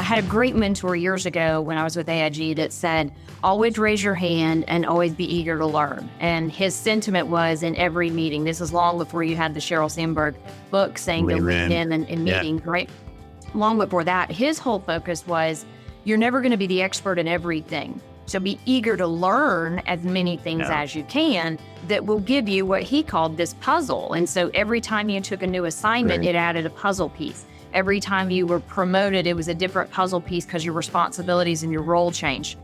had a great mentor years ago when I was with AIG that said, always raise your hand and always be eager to learn. And his sentiment was in every meeting, this is long before you had the Sheryl Sandberg book saying to lean in and meeting, right? Long before that, his whole focus was, you're never going to be the expert in everything. So be eager to learn as many things as you can that will give you what he called this puzzle. And so every time you took a new assignment, it added a puzzle piece. Every time you were promoted, it was a different puzzle piece because your responsibilities and your role changed.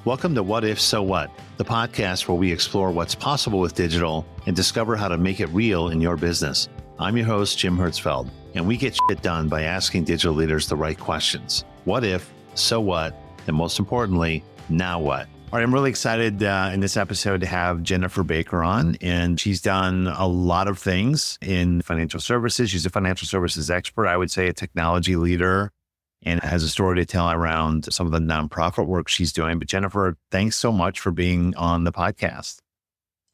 Welcome to What If, So What, the podcast where we explore what's possible with digital and discover how to make it real in your business. I'm your host, Jim Hertzfeld, and we get shit done by asking digital leaders the right questions. What if, so what, and most importantly, now what? All right, I'm really excited in this episode to have Jennifer Baker on, and she's done a lot of things in financial services. She's a financial services expert, I would say a technology leader, and has a story to tell around some of the nonprofit work she's doing. But Jennifer, thanks so much for being on the podcast.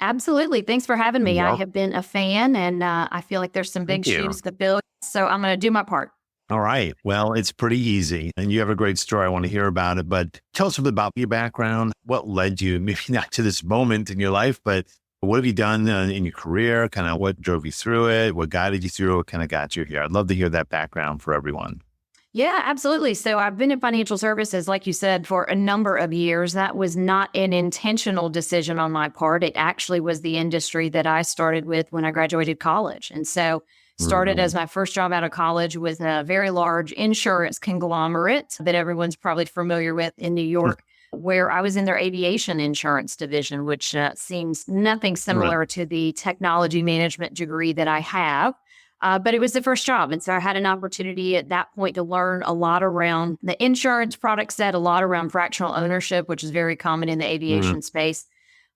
Absolutely. Thanks for having me. I have been a fan, and I feel like there's some big shoes to fill, so I'm going to do my part. All right. Well, it's pretty easy, and you have a great story. I want to hear about it, but tell us a bit about your background. What led you, maybe not to this moment in your life, but what have you done in your career? Kind of what drove you through it? What guided you through? What kind of got you here? I'd love to hear that background for everyone. Yeah, absolutely. So I've been in financial services, like you said, for a number of years. That was not an intentional decision on my part. It actually was the industry that I started with when I graduated college. And so started as my first job out of college with a very large insurance conglomerate that everyone's probably familiar with in New York, where I was in their aviation insurance division, which seems nothing similar to the technology management degree that I have. But it was the first job. And so I had an opportunity at that point to learn a lot around the insurance product set, a lot around fractional ownership, which is very common in the aviation space.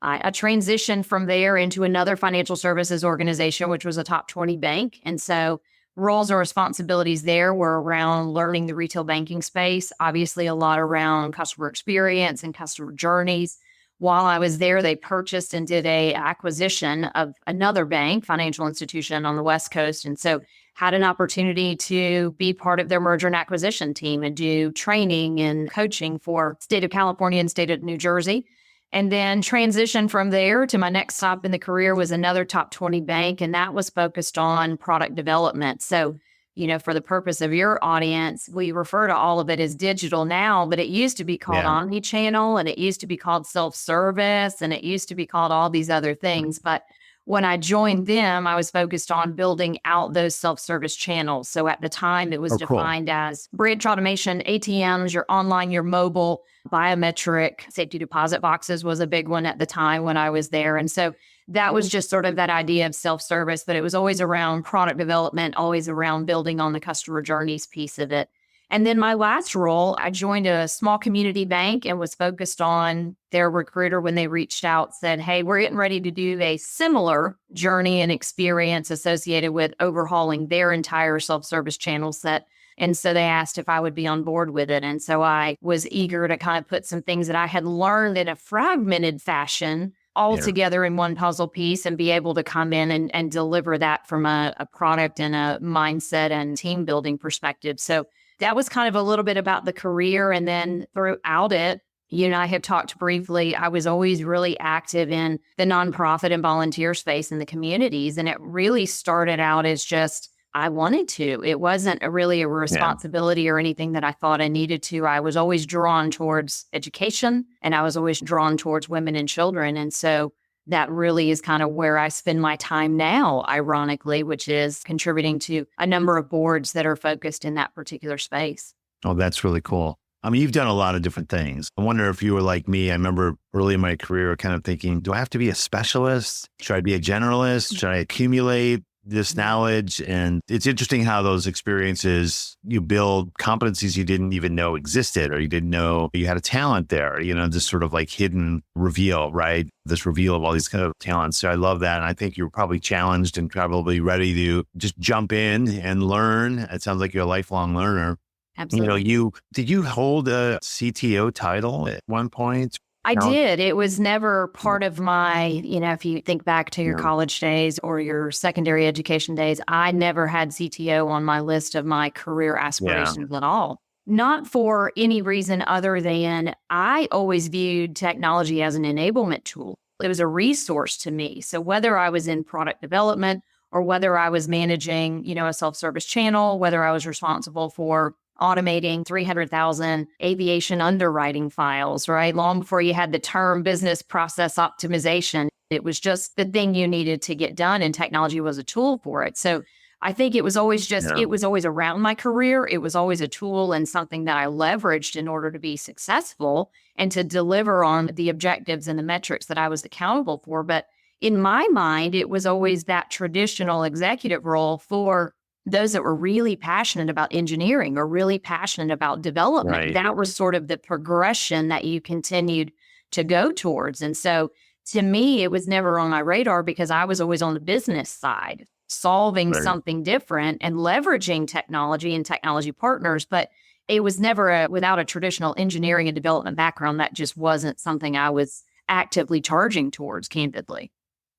I transitioned from there into another financial services organization, which was a top 20 bank. And so roles and responsibilities there were around learning the retail banking space, obviously a lot around customer experience and customer journeys. While I was there, they purchased and did a acquisition of another bank, financial institution on the West Coast. And so had an opportunity to be part of their merger and acquisition team and do training and coaching for state of California and state of New Jersey. And then transition from there to my next stop in the career was another top 20 bank, and that was focused on product development. So, you know, for the purpose of your audience, we refer to all of it as digital now, but it used to be called omni-channel, and it used to be called self-service, and it used to be called all these other things. But when I joined them, I was focused on building out those self-service channels. So at the time, it was defined as branch automation, ATMs, your online, your mobile, biometric, safety deposit boxes was a big one at the time when I was there. And so that was just sort of that idea of self-service, but it was always around product development, always around building on the customer journeys piece of it. And then my last role, I joined a small community bank and was focused on their recruiter when they reached out, said, hey, we're getting ready to do a similar journey and experience associated with overhauling their entire self-service channel set. And so they asked if I would be on board with it. And so I was eager to kind of put some things that I had learned in a fragmented fashion all together in one puzzle piece and be able to come in and deliver that from a product and a mindset and team building perspective. So that was kind of a little bit about the career. And then throughout it, you and I have talked briefly, I was always really active in the nonprofit and volunteer space in the communities. And it really started out as just, I wanted to. It wasn't really a responsibility or anything that I thought I needed to. I was always drawn towards education, and I was always drawn towards women and children. And so that really is kind of where I spend my time now, ironically, which is contributing to a number of boards that are focused in that particular space. Oh, that's really cool. I mean, you've done a lot of different things. I wonder if you were like me. I remember early in my career kind of thinking, do I have to be a specialist? Should I be a generalist? Should I accumulate this knowledge? And it's interesting how those experiences, you build competencies you didn't even know existed, or you didn't know you had a talent there, you know, this sort of like hidden reveal, right? This reveal of all these kind of talents. So I love that. And I think you're probably challenged and probably ready to just jump in and learn. It sounds like you're a lifelong learner. Absolutely. You know, did you hold a CTO title at one point? I did. It was never part of my, you know, if you think back to your college days or your secondary education days, I never had CTO on my list of my career aspirations at all. not for any reason other than I always viewed technology as an enablement tool. It was a resource to me. So whether I was in product development or whether I was managing, a self-service channel, whether I was responsible for automating 300,000 aviation underwriting files, right? Long before you had the term business process optimization, it was just the thing you needed to get done, and technology was a tool for it. So I think it was always it was always around my career. It was always a tool and something that I leveraged in order to be successful and to deliver on the objectives and the metrics that I was accountable for. But in my mind, it was always that traditional executive role for those that were really passionate about engineering or really passionate about development. Right. That was sort of the progression that you continued to go towards. And so to me, it was never on my radar because I was always on the business side, solving Right. something different and leveraging technology and technology partners. But it was never without a traditional engineering and development background. That just wasn't something I was actively charging towards, candidly.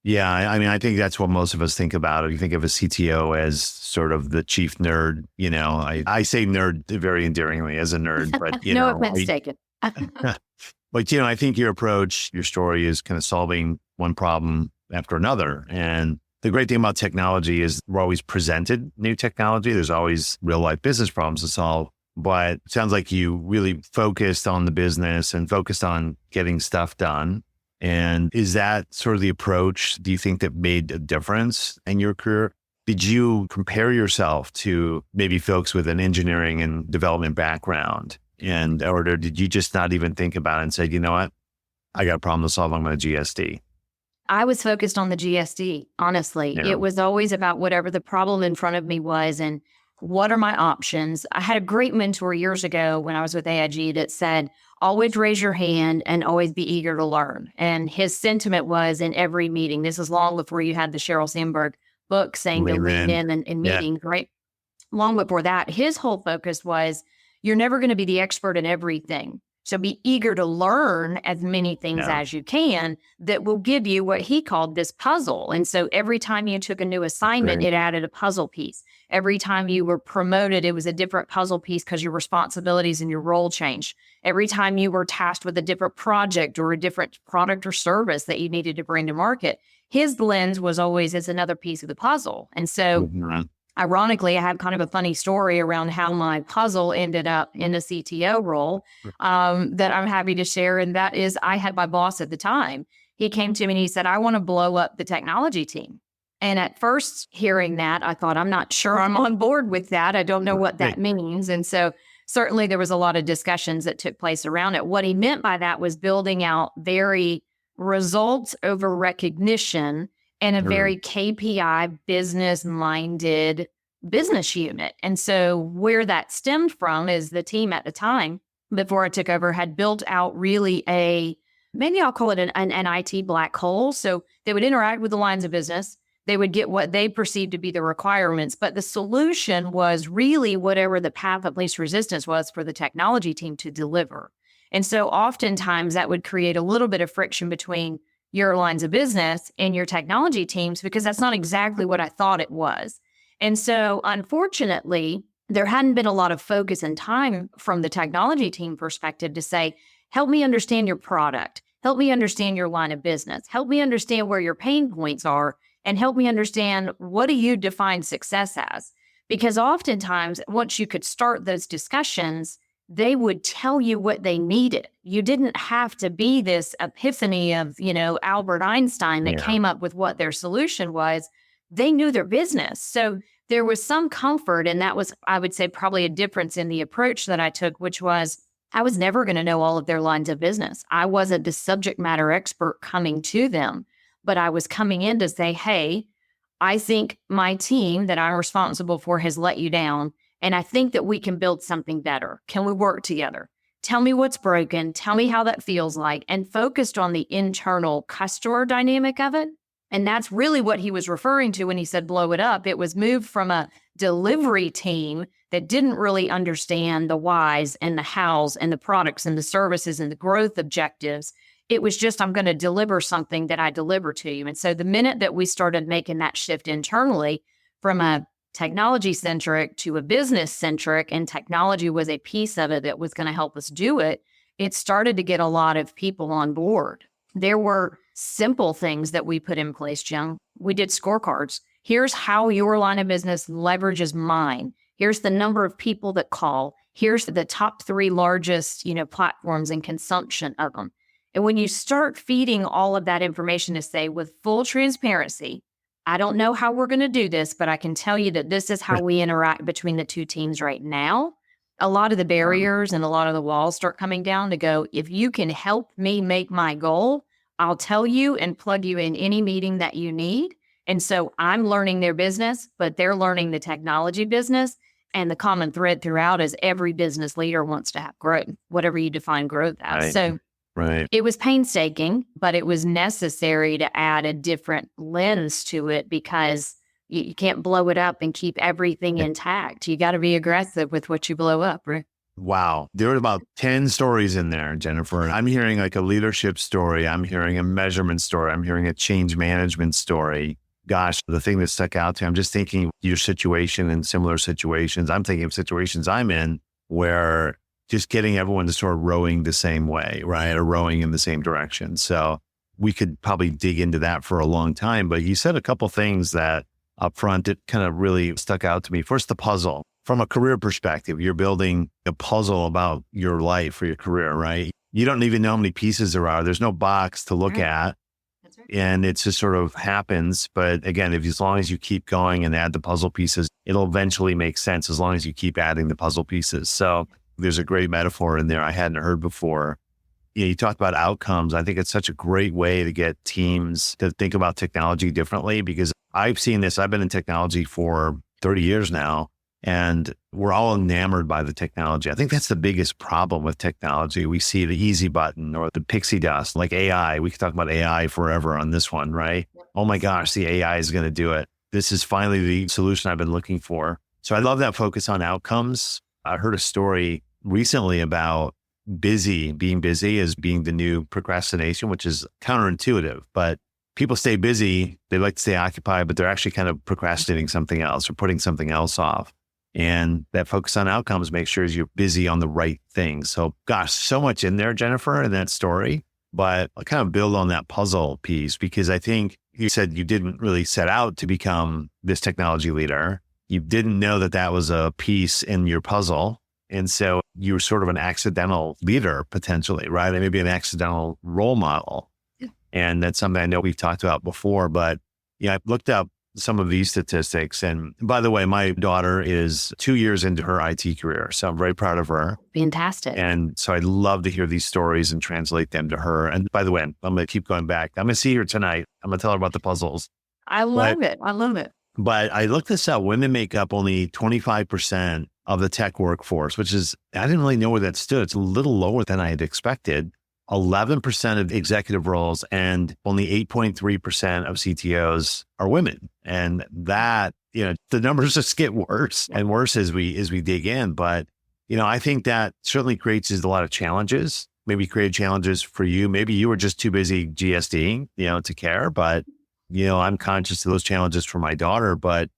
Yeah, I mean, I think that's what most of us think about. You think of a CTO as sort of the chief nerd. I say nerd very endearingly as a nerd, but No offense taken. But I think your approach, your story is kind of solving one problem after another. And the great thing about technology is we're always presented new technology. There's always real life business problems to solve. But it sounds like you really focused on the business and focused on getting stuff done. And is that sort of the approach, do you think, that made a difference in your career? Did you compare yourself to maybe folks with an engineering and development background? Or did you just not even think about it and say, you know what, I got a problem to solve, I'm going to GSD? I was focused on the GSD, honestly. Yeah. It was always about whatever the problem in front of me was and what are my options. I had a great mentor years ago when I was with AIG that said, always raise your hand and always be eager to learn. And his sentiment was in every meeting, this is long before you had the Sheryl Sandberg book saying to lean in and meetings, right? Long before that, his whole focus was, you're never going to be the expert in everything. So be eager to learn as many things as you can that will give you what he called this puzzle. And so every time you took a new assignment, it added a puzzle piece. Every time you were promoted, it was a different puzzle piece because your responsibilities and your role changed. Every time you were tasked with a different project or a different product or service that you needed to bring to market, his lens was always as another piece of the puzzle. And so ironically, I have kind of a funny story around how my puzzle ended up in a CTO role that I'm happy to share. And that is, I had my boss at the time. He came to me and he said, I want to blow up the technology team. And at first hearing that, I thought, I'm not sure I'm on board with that. I don't know what that means. And so certainly there was a lot of discussions that took place around it. What he meant by that was building out very results over recognition and a very KPI business-minded business unit. And so where that stemmed from is the team at the time, before I took over, had built out really maybe I'll call it an IT black hole. So they would interact with the lines of business. They would get what they perceived to be the requirements, but the solution was really whatever the path of least resistance was for the technology team to deliver. And so oftentimes that would create a little bit of friction between your lines of business and your technology teams, because that's not exactly what I thought it was. And so unfortunately, there hadn't been a lot of focus and time from the technology team perspective to say, help me understand your product, help me understand your line of business, help me understand where your pain points are, and help me understand, what do you define success as? Because oftentimes, once you could start those discussions, they would tell you what they needed. You didn't have to be this epiphany of, Albert Einstein that came up with what their solution was. They knew their business. So there was some comfort. And that was, I would say, probably a difference in the approach that I took, which was I was never going to know all of their lines of business. I wasn't the subject matter expert coming to them, but I was coming in to say, hey, I think my team that I'm responsible for has let you down. And I think that we can build something better. Can we work together? Tell me what's broken. Tell me how that feels like. And focused on the internal customer dynamic of it. And that's really what he was referring to when he said blow it up. It was moved from a delivery team that didn't really understand the whys and the hows and the products and the services and the growth objectives. It was just, I'm going to deliver something that I deliver to you. And so the minute that we started making that shift internally from a technology centric to a business centric, and technology was a piece of it that was going to help us do it, it started to get a lot of people on board. There were simple things that we put in place, Jim. We did scorecards. Here's how your line of business leverages mine. Here's the number of people that call. Here's the top 3 largest, platforms and consumption of them. And when you start feeding all of that information to say with full transparency, I don't know how we're going to do this, but I can tell you that this is how we interact between the 2 teams right now. A lot of the barriers and a lot of the walls start coming down to go, if you can help me make my goal, I'll tell you and plug you in any meeting that you need. And so I'm learning their business, but they're learning the technology business. And the common thread throughout is every business leader wants to have growth, whatever you define growth as. Right. So it was painstaking, but it was necessary to add a different lens to it because you can't blow it up and keep everything intact. You got to be aggressive with what you blow up, right? Wow. There were about 10 stories in there, Jennifer. And I'm hearing like a leadership story. I'm hearing a measurement story. I'm hearing a change management story. Gosh, the thing that stuck out to me, I'm just thinking your situation and similar situations. I'm thinking of situations I'm in where just getting everyone to start rowing the same way, right? Or rowing in the same direction. So we could probably dig into that for a long time. But you said a couple things that up front, it kind of really stuck out to me. First, the puzzle. From a career perspective, you're building a puzzle about your life or your career, right? You don't even know how many pieces there are. There's no box to look at. That's right. And it just sort of happens. But again, as long as you keep going and add the puzzle pieces, it'll eventually make sense as long as you keep adding the puzzle pieces. So there's a great metaphor in there I hadn't heard before. You talked about outcomes. I think it's such a great way to get teams to think about technology differently because I've seen this. I've been in technology for 30 years now. And we're all enamored by the technology. I think that's the biggest problem with technology. We see the easy button or the pixie dust, like AI. We could talk about AI forever on this one, right? Oh my gosh, the AI is going to do it. This is finally the solution I've been looking for. So I love that focus on outcomes. I heard a story recently about being busy as being the new procrastination, which is counterintuitive, but people stay busy. They like to stay occupied, but they're actually kind of procrastinating something else or putting something else off. And that focus on outcomes makes sure you're busy on the right things. So gosh, so much in there, Jennifer, in that story. But I'll kind of build on that puzzle piece because I think you said you didn't really set out to become this technology leader. You didn't know that that was a piece in your puzzle. And so you were sort of an accidental leader potentially, right? And maybe an accidental role model. Yeah. And that's something I know we've talked about before, but I looked up some of these statistics. And by the way, my daughter is 2 years into her IT career. So I'm very proud of her. Fantastic. And so I'd love to hear these stories and translate them to her. And by the way, I'm going to keep going back. I'm going to see her tonight. I'm going to tell her about the puzzles. I love it. I love it. But I looked this up. Women make up only 25% of the tech workforce, which is, I didn't really know where that stood. It's a little lower than I had expected. 11% of executive roles and only 8.3% of CTOs are women. And that, the numbers just get worse and worse as we dig in. But, I think that certainly creates a lot of challenges, maybe created challenges for you. Maybe you were just too busy GSDing, to care. But, I'm conscious of those challenges for my daughter. But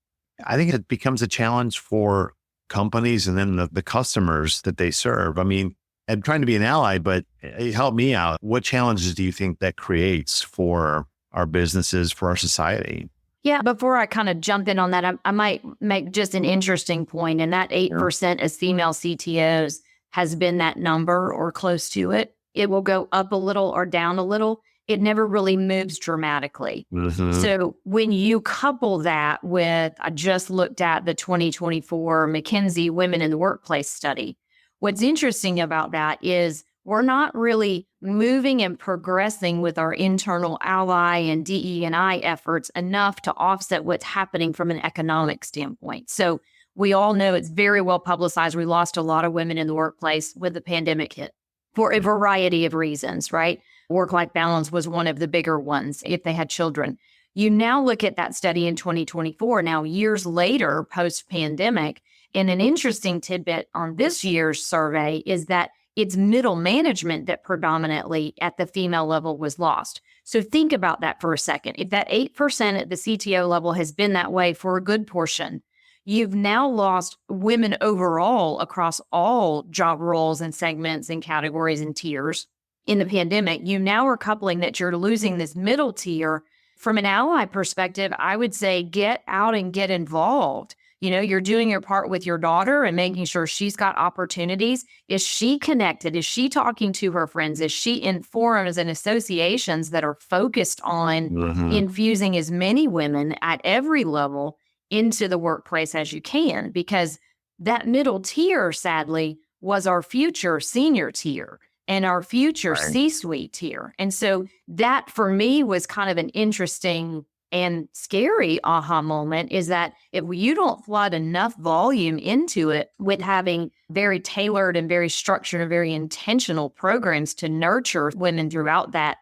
I think it becomes a challenge for companies and then the customers that they serve. I mean, I'm trying to be an ally, but help me out. What challenges do you think that creates for our businesses, for our society? Yeah, before I kind of jump in on that, I might make just an interesting point. And that 8% as female CTOs has been that number or close to it. It will go up a little or down a little. It never really moves dramatically. Mm-hmm. So when you couple that with, I just looked at the 2024 McKinsey Women in the Workplace study. What's interesting about that is we're not really moving and progressing with our internal ally and DE&I efforts enough to offset what's happening from an economic standpoint. So we all know it's very well publicized. We lost a lot of women in the workplace with the pandemic hit for a variety of reasons, right? Work-life balance was one of the bigger ones if they had children. You now look at that study in 2024, now years later, post-pandemic, and an interesting tidbit on this year's survey is that it's middle management that predominantly at the female level was lost. So think about that for a second. If that 8% at the CTO level has been that way for a good portion, you've now lost women overall across all job roles and segments and categories and tiers. In the pandemic, you now are coupling that you're losing this middle tier. From an ally perspective, I would say get out and get involved. You're doing your part with your daughter and making sure she's got opportunities. Is she connected? Is she talking to her friends? Is she in forums and associations that are focused on infusing as many women at every level into the workplace as you can? Because that middle tier, sadly, was our future senior tier and our future C-suite tier. And so that for me was kind of an interesting and scary aha moment, is that if you don't flood enough volume into it with having very tailored and very structured and very intentional programs to nurture women throughout that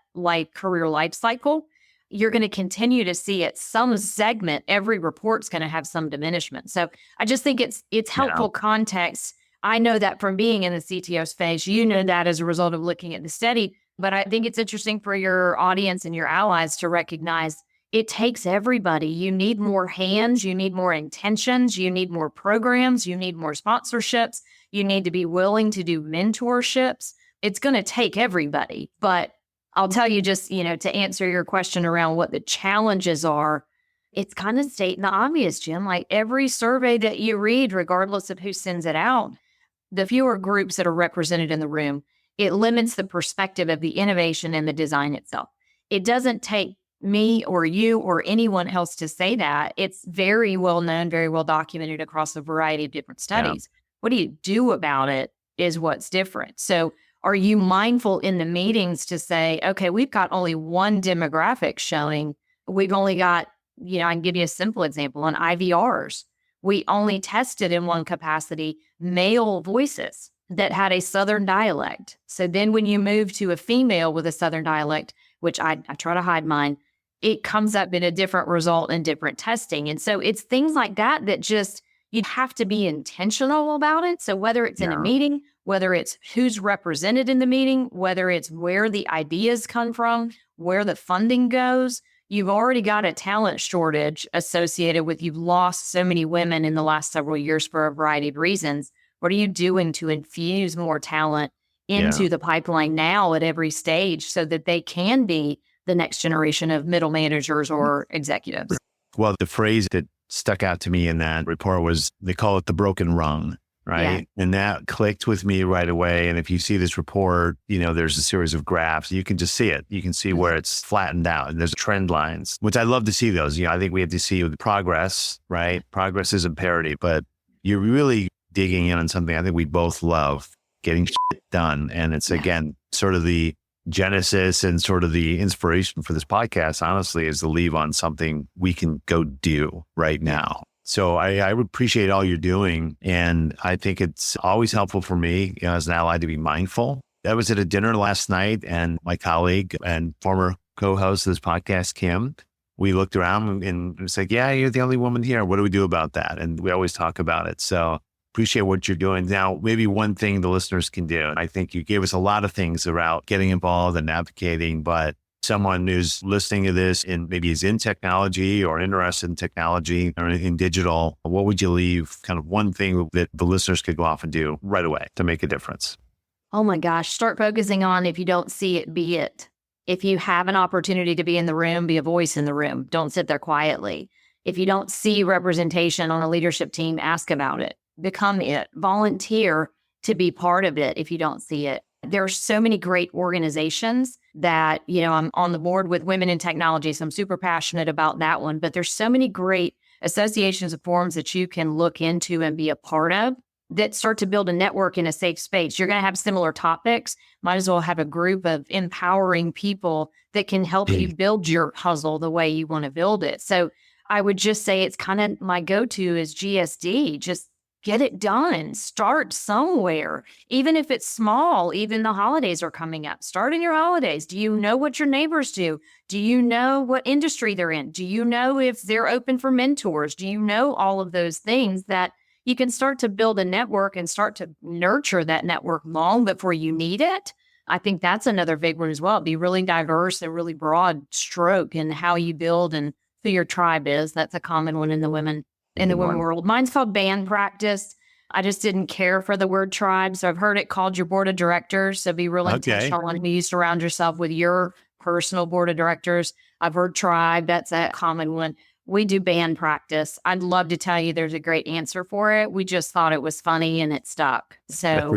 career life cycle, you're going to continue to see at some segment, every report's going to have some diminishment. So I just think it's helpful context. I know that from being in the CTO space, you know that as a result of looking at the study, but I think it's interesting for your audience and your allies to recognize it takes everybody. You need more hands, you need more intentions, you need more programs, you need more sponsorships, you need to be willing to do mentorships. It's going to take everybody. But I'll tell you just, to answer your question around what the challenges are, it's kind of stating the obvious, Jim. Like every survey that you read, regardless of who sends it out, the fewer groups that are represented in the room, it limits the perspective of the innovation and the design itself. It doesn't take me or you or anyone else to say that. It's very well known, very well documented across a variety of different studies. What do you do about it is what's different. So are you mindful in the meetings to say, okay, we've got only one demographic showing. We've only got, I can give you a simple example on IVRs. We only tested in one capacity male voices that had a Southern dialect. So then when you move to a female with a Southern dialect, which I try to hide mine, it comes up in a different result in different testing. And so it's things like that just, you have to be intentional about it. So whether it's in a meeting, whether it's who's represented in the meeting, whether it's where the ideas come from, where the funding goes, you've already got a talent shortage associated with you've lost so many women in the last several years for a variety of reasons. What are you doing to infuse more talent into the pipeline now at every stage so that they can be the next generation of middle managers or executives? Well, the phrase that stuck out to me in that report was, they call it the broken rung, right? Yeah. And that clicked with me right away. And if you see this report, there's a series of graphs. You can just see it. You can see where it's flattened out and there's trend lines, which I love to see those. I think we have to see the progress, right? Progress is imperative, but you're really digging in on something I think we both love, getting shit done. And it's, again, sort of the genesis and sort of the inspiration for this podcast, honestly, is to leave on something we can go do right now. So I appreciate all you're doing. And I think it's always helpful for me as an ally to be mindful. I was at a dinner last night and my colleague and former co-host of this podcast, Kim, we looked around and it was like, yeah, you're the only woman here. What do we do about that? And we always talk about it. So appreciate what you're doing. Now, maybe one thing the listeners can do. I think you gave us a lot of things about getting involved and advocating, but someone who's listening to this and maybe is in technology or interested in technology or in digital, what would you leave kind of one thing that the listeners could go off and do right away to make a difference? Oh my gosh, start focusing on, if you don't see it, be it. If you have an opportunity to be in the room, be a voice in the room. Don't sit there quietly. If you don't see representation on a leadership team, ask about it. Become it. Volunteer to be part of it if you don't see it. There are so many great organizations that, I'm on the board with Women in Technology, so I'm super passionate about that one. But there's so many great associations and forums that you can look into and be a part of that start to build a network in a safe space. You're going to have similar topics. Might as well have a group of empowering people that can help you build your puzzle the way you want to build it. So I would just say it's kind of my go-to is GSD. Just get it done. Start somewhere. Even if it's small, even the holidays are coming up. Start in your holidays. Do you know what your neighbors do? Do you know what industry they're in? Do you know if they're open for mentors? Do you know all of those things that you can start to build a network and start to nurture that network long before you need it? I think that's another big one as well. Be really diverse and really broad stroke in how you build and who your tribe is. That's a common one in the women in the women world. Mine's called band practice. I just didn't care for the word tribe. So I've heard it called your board of directors. So be real intentional on who you surround yourself with your personal board of directors. I've heard tribe. That's a common one. We do band practice. I'd love to tell you there's a great answer for it. We just thought it was funny and it stuck. So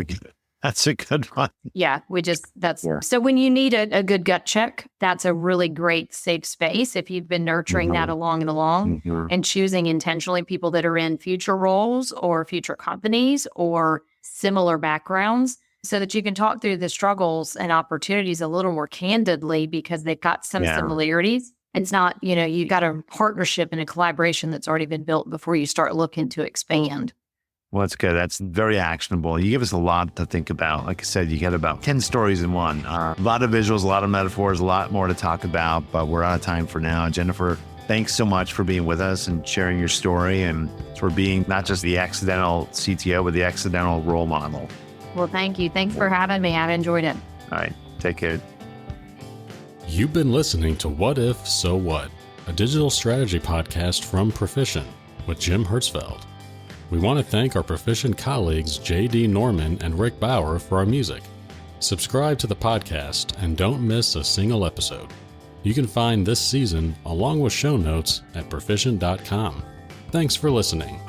that's a good one. Yeah, so when you need a good gut check, that's a really great safe space if you've been nurturing that along and choosing intentionally people that are in future roles or future companies or similar backgrounds so that you can talk through the struggles and opportunities a little more candidly because they've got some similarities. It's not, you got a partnership and a collaboration that's already been built before you start looking to expand. Well, that's good. That's very actionable. You give us a lot to think about. Like I said, you get about 10 stories in one. A lot of visuals, a lot of metaphors, a lot more to talk about, but we're out of time for now. Jennifer, thanks so much for being with us and sharing your story and for being not just the accidental CTO, but the accidental role model. Well, thank you. Thanks for having me. I've enjoyed it. All right. Take care. You've been listening to What If, So What, a digital strategy podcast from Perficient with Jim Hertzfeld. We want to thank our Perficient colleagues J.D. Norman and Rick Bauer for our music. Subscribe to the podcast and don't miss a single episode. You can find this season along with show notes at perficient.com. Thanks for listening.